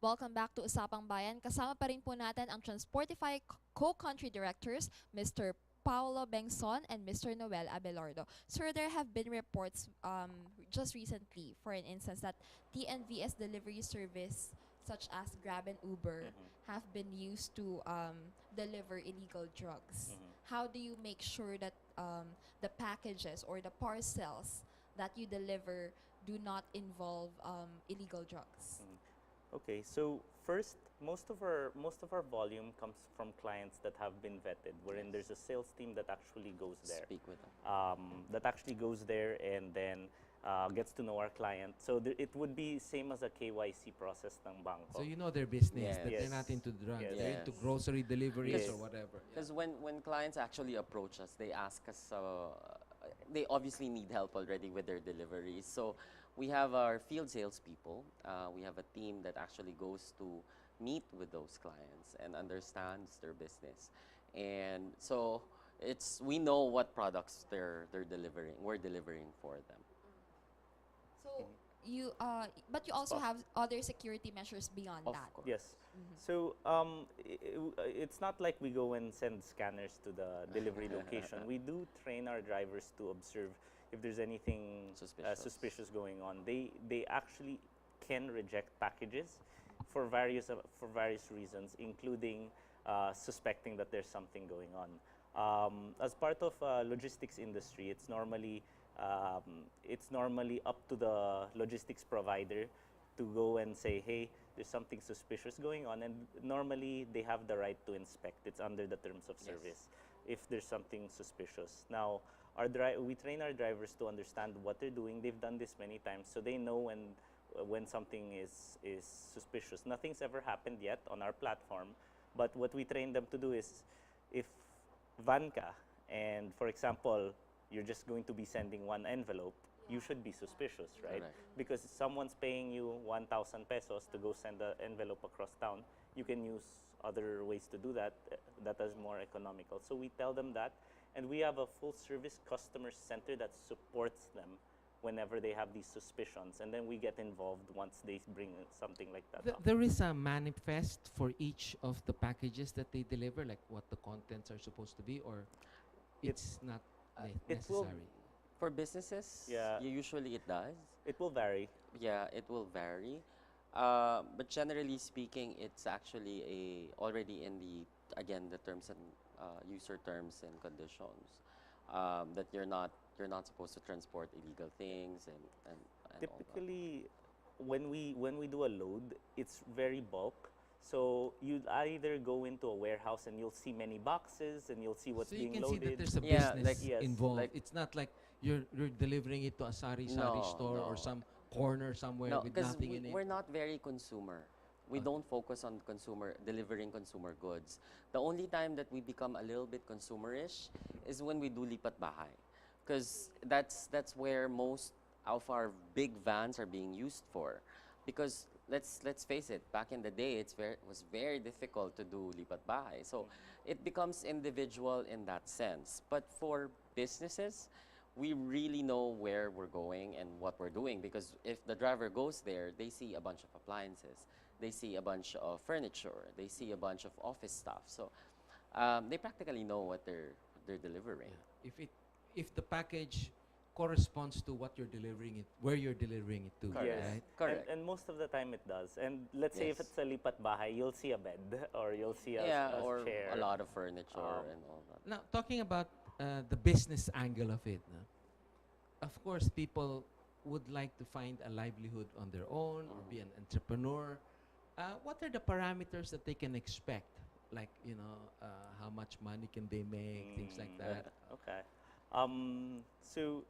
Welcome back to Usapang Bayan. Kasama pa rin po natin ang Transportify Co-Country Directors, Mr. Paulo Bengson and Mr. Noel Abelardo. Sir, there have been reports just recently, for an instance, that TNVS delivery service such as Grab and Uber Mhm. have been used to deliver illegal drugs. Mhm. How do you make sure that the packages or the parcels that you deliver do not involve illegal drugs? Mhm. Okay, so first, most of our volume comes from clients that have been vetted, wherein there's a sales team that actually goes there, Speak with them. and then gets to know our client. So it would be same as a KYC process ng So banko. you know their business, that Yes. they're not into drugs, Yes. they're into Yes. grocery deliveries Yes. or whatever. Because when clients actually approach us, they ask us, they obviously need help already with their deliveries. So we have our field salespeople. We have a team that actually goes to meet with those clients and understands their business. And so we know what products they're delivering. We're delivering for them. So but you also have other security measures beyond Of that. course. Yes. Mhm. So it's not like we go and send scanners to the delivery location. We do train our drivers to observe if there's anything suspicious going on. They actually can reject packages for various reasons, including suspecting that there's something going on. As part of logistics industry, it's normally up to the logistics provider to go and say, hey, there's something suspicious going on, and normally they have the right to inspect. It's under the terms of Yes. service if there's something suspicious. Now, we train our drivers to understand what they're doing. They've done this many times, so they know when something is suspicious. Nothing's ever happened yet on our platform, but what we train them to do is, if van ka, and for example, you're just going to be sending one envelope, you should be suspicious, right? Correct. Because someone's paying you 1,000 pesos to go send an envelope across town. You can use other ways to do that that is more economical. So we tell them that, and we have a full service customer center that supports them whenever they have these suspicions, and then we get involved once they bring something like that up. There is a manifest for each of the packages that they deliver, like what the contents are supposed to be, or it's not it will- necessary. For businesses, Yeah. usually it does. It will vary. Yeah, it will vary. But generally speaking, it's actually already in the terms and user terms and conditions, that you're not supposed to transport illegal things and all that. Typically, when we do a load, it's very bulk. So you either go into a warehouse and you'll see many boxes and you'll see what's So you being can see loaded. that there's a Yeah, business like- Yes, involved. like- It's not like you're delivering it to a sari No, store or no. some corner somewhere No, with because nothing in it. we're not very consumer. We Okay. don't focus on delivering consumer goods. The only time that we become a little bit consumerish is when we do lipat bahay, because that's where most of our big vans are being used for. Because let's face it, back in the day, it was very difficult to do lipat bahay. So it becomes individual in that sense. But for businesses, we really know where we're going and what we're doing, because if the driver goes there, they see a bunch of appliances, they see a bunch of furniture, they see a bunch of office stuff. So they practically know what they're delivering. If the package corresponds to what you're delivering it, where you're delivering it to, Correct. right? Correct. And most of the time it does. And let's say if Yes. it's a lipat bahay, you'll see a bed or you'll see a, Yeah, a or chair. a lot of furniture Um, and all that. Now, talking about the business angle of it, no? Of course, people would like to find a livelihood on their own or be an entrepreneur. What are the parameters that they can expect? Like, how much money can they make, things like that. Okay. So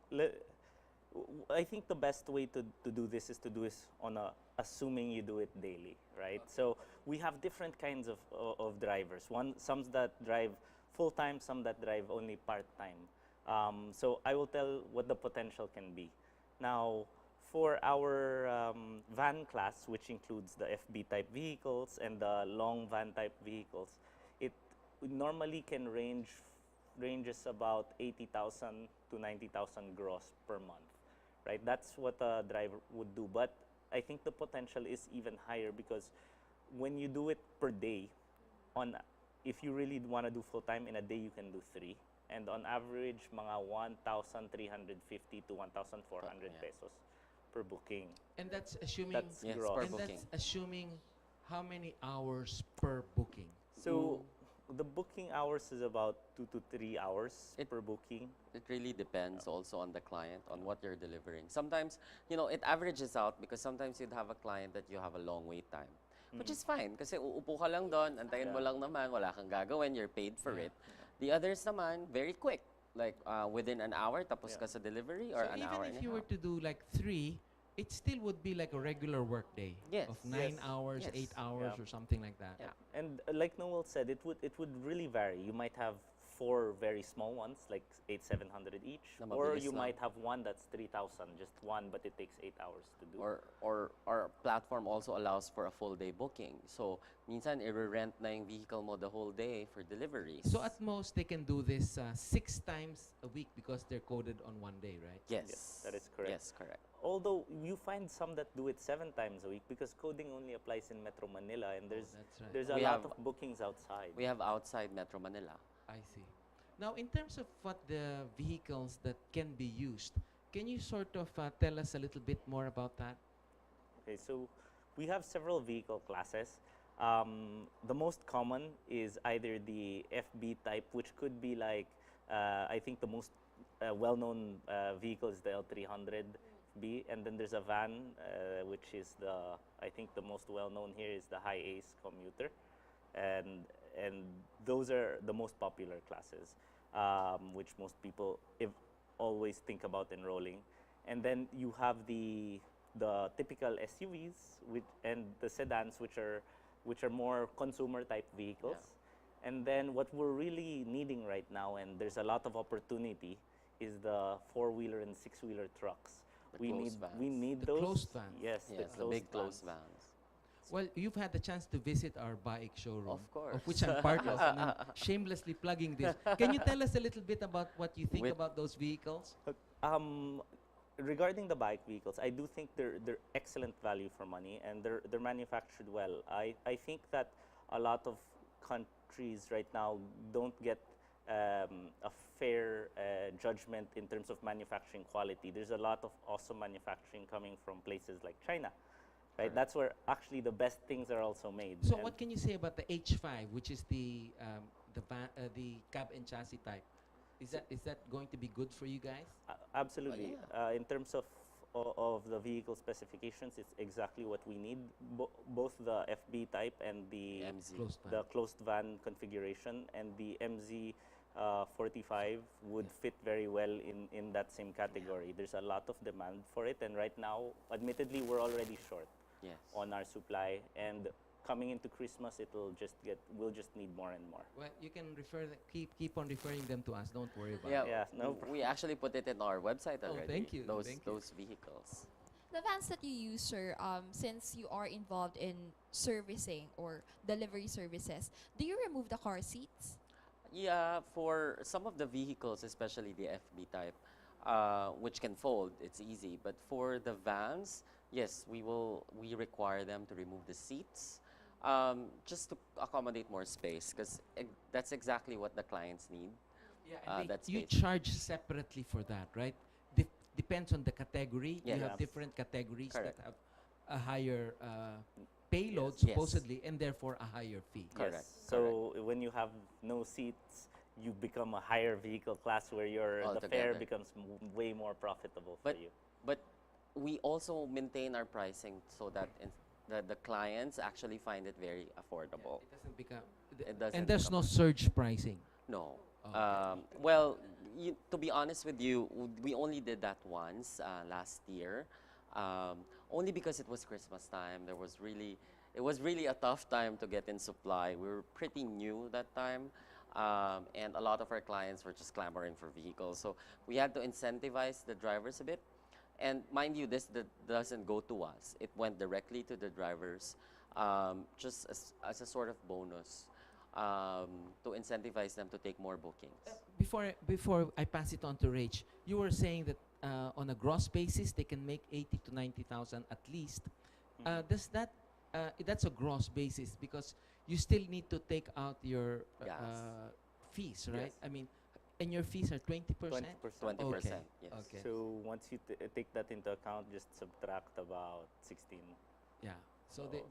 I think the best way to do this is to do this on assuming you do it daily, right? So we have different kinds of drivers. Some that drive full time, some that drive only part time. So I will tell what the potential can be. Now, for our van class, which includes the FB type vehicles and the long van type vehicles, it normally can ranges about 80,000 to 90,000 gross per month, right? That's what a driver would do. But I think the potential is even higher because when you do it per day, on if you really want to do full time in a day, you can do 3. And on average, mga 1,350 to 1,400 Yeah. pesos per booking. And that's assuming That's Yes, gross. per and booking. that's assuming how many hours per booking. So the booking hours is about 2 to 3 hours It- per booking. It really depends also on the client, on what you're delivering. Sometimes, it averages out because sometimes you'd have a client that you have a long wait time. Which is fine kasi uupo ka lang doon, antayin mo Yeah. lang naman, wala kang gagawin, you're paid for Yeah. it. The others naman, very quick. Like within an hour, tapos Yeah. ka sa delivery or So an even hour if and you a were half. to do like 3, it still would be like a regular work day Yes. of 9 Yes. hours, Yes. 8 hours, Yeah. or something like that. Yeah. And like Noel said, it would really vary. You might have 4 very small ones, like 800-700 each, Na or mabilis you lang. might have one that's 3,000, just one, but it takes 8 hours to do. Or our platform also allows for a full day booking. So, minsan i-rent na yung vehicle mo the whole day for deliveries. So at most they can do this 6 times a week because they're coded on one day, right? Yes. Yes, that is correct. Yes, correct. Although you find some that do it 7 times a week because coding only applies in Metro Manila, and there's that's right. there's a We lot have- of bookings outside. We have outside Metro Manila. I see. Now, in terms of what the vehicles that can be used, can you sort of tell us a little bit more about that? Okay, so we have several vehicle classes. The most common is either the FB type, which could be like, I think the most well-known vehicle is the L300B, and then there's a van, which is I think the most well-known here is the High Ace commuter, and those are the most popular classes, which most people always think about enrolling. And then you have the typical SUVs and the sedans, which are more consumer type vehicles. And then what we're really needing right now, and there's a lot of opportunity, is the 4-wheeler and 6-wheeler trucks. The we closed need The those. closed vans. Yes, Yes, the big closed vans. Well, you've had the chance to visit our BAIC showroom, Of course. which I'm part of, and I'm shamelessly plugging this. Can you tell us a little bit about what you think With- about those vehicles? Regarding the bike vehicles, I do think they're excellent value for money, and they're manufactured well. I think that a lot of countries right now don't get a fair judgment in terms of manufacturing quality. There's a lot of awesome manufacturing coming from places like China, right? Correct. That's where actually the best things are also made. So, And what can you say about the H5, which is the cab and chassis type? Is that going to be good for you guys? Absolutely. yeah. In terms of the vehicle specifications, it's exactly what we need. Both the FB type and the MZ. Closed van. the closed van configuration, and the MZ45 would fit very well in that same category. There's a lot of demand for it, and right now, admittedly, we're already short Yes. on our supply, and coming into Christmas, we'll just need more and more. Well, you can keep on referring them to us. Don't worry about Yeah, it. Yeah, no we actually put it in our website Oh, already. thank you, Those thank you. those vehicles. The vans that you use, sir, since you are involved in servicing or delivery services, do you remove the car seats? Yeah, for some of the vehicles, especially the FB type, which can fold, it's easy. But for the vans, yes, we require them to remove the seats, just to accommodate more space, because that's exactly what the clients need. Yeah, and That's you space. charge separately for that, right? Depends on the category. Yeah. You have Yes. different categories Correct. that have a higher payload, Yes. supposedly, and therefore a higher fee. Correct, Yes. So when you have no seats, you become a higher vehicle class where the fare Altogether. becomes way more profitable for But you. but we also maintain our pricing so that the clients actually find it very affordable. It doesn't become. It doesn't And there's become- no surge pricing. No. Oh, okay. Well, to be honest with you, we only did that once last year, only because it was Christmas time. It was really a tough time to get in supply. We were pretty new that time, and a lot of our clients were just clamoring for vehicles. So we had to incentivize the drivers a bit. And mind you, this doesn't go to us. It went directly to the drivers, just as a sort of bonus. To incentivize them to take more bookings. Before I pass it on to Rach, you were saying that on a gross basis they can make 80 to 90,000 at least. Does that that's a gross basis because you still need to take out your Yes. fees, right? Yes. I mean, and your fees are 20%? 20%. 20%. Yes. Okay. So once you take that into account, just subtract about 16. Yeah. So So-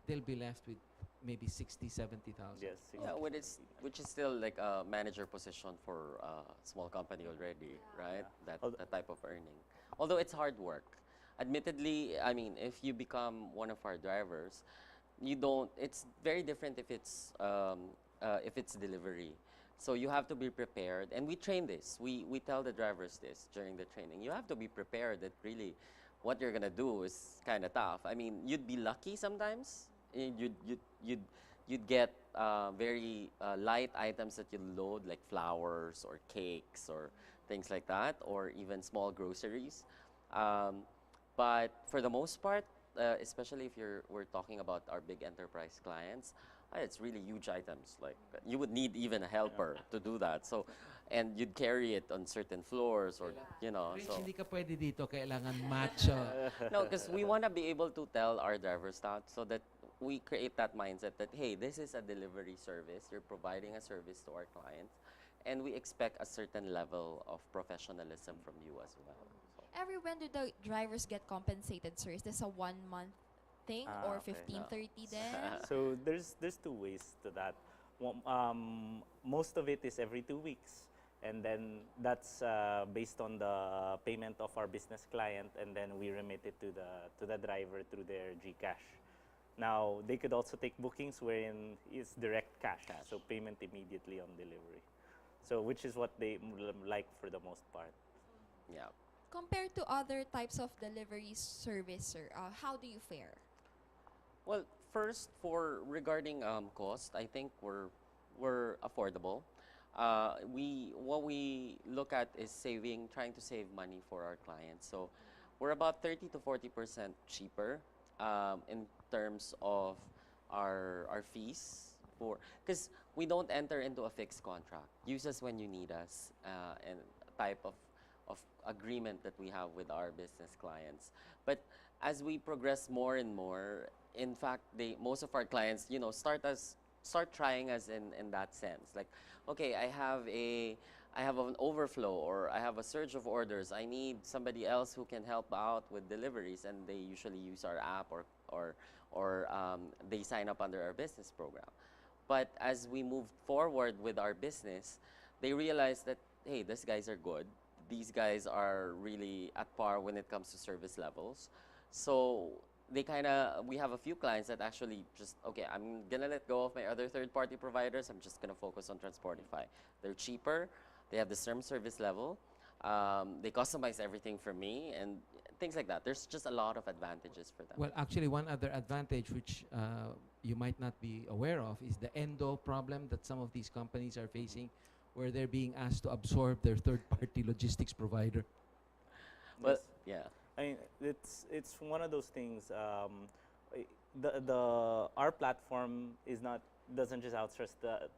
they'll be left with maybe 60, 70,000. Yes. Yeah, 60, which is still like a manager position for a small company already, right? Yeah. That type of earning. Although it's hard work. Admittedly, I mean, if you become one of our drivers, you don't. It's very different if it's delivery. So you have to be prepared, and we train this. We tell the drivers this during the training. You have to be prepared that really what you're gonna do is kind of tough. I mean, you'd be lucky sometimes. You'd get very light items that you load, like flowers or cakes or things like that, or even small groceries. Um, but for the most part, especially if we're talking about our big enterprise clients, it's really huge items. Like you would need even a helper to do that. So, and you'd carry it on certain floors, or you know. Rich, So hindi ka pwede dito. Kailangan macho. no, because we want to be able to tell our drivers that, so that we create that mindset that, hey, this is a delivery service. You're providing a service to our clients, and we expect a certain level of professionalism from you as well. So, Every when do the drivers get compensated, sir? Is this a 1 month thing or Okay. 15-30 then? So there's two ways to that. Most of it is every 2 weeks, and then that's based on the payment of our business client, and then we remit it to the driver through their GCash. Now they could also take bookings wherein it's direct cash, so payment immediately on delivery. So which is what they like for the most part. yeah. Compared to other types of delivery service, sir, how do you fare? Well, first for regarding cost, I think we're affordable. What we look at is trying to save money for our clients. So we're about 30 to 40% cheaper in terms of our fees for, because we don't enter into a fixed contract. Use us when you need us, and type of agreement that we have with our business clients. But as we progress more and more, in fact, most of our clients, start trying us in that sense. Like, okay, I have an overflow, or I have a surge of orders. I need somebody else who can help out with deliveries, and they usually use our app, or they sign up under our business program. But as we move forward with our business, they realize that, hey, these guys are good. These guys are really at par when it comes to service levels. So we have a few clients that actually just, okay, I'm gonna let go of my other third-party providers. I'm just gonna focus on Transportify. They're cheaper. They have the same service level. They customize everything for me and things like that. There's just a lot of advantages for them. Well, actually, one other advantage which you might not be aware of is the endo problem that some of these companies are facing, where they're being asked to absorb their third-party logistics provider. Well, Yes. yeah. I mean, it's one of those things. Our platform doesn't just outsource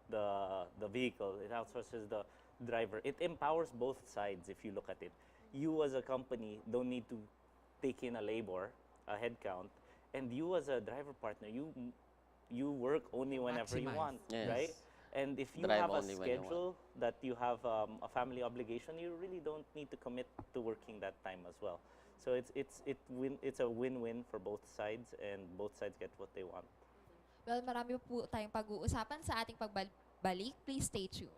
the vehicle. It outsources the driver. It empowers both sides. If you look at it, you as a company don't need to take in a labor, a headcount, and you as a driver partner, you work only whenever you Maximize. want, Yes. right? And if you Drive have a only when you want. schedule that you have a family obligation, you really don't need to commit to working that time as well. So it's a win-win for both sides, and both sides get what they want. Well, marami po tayong pag-uusapan sa ating pagbalik. Please stay tuned.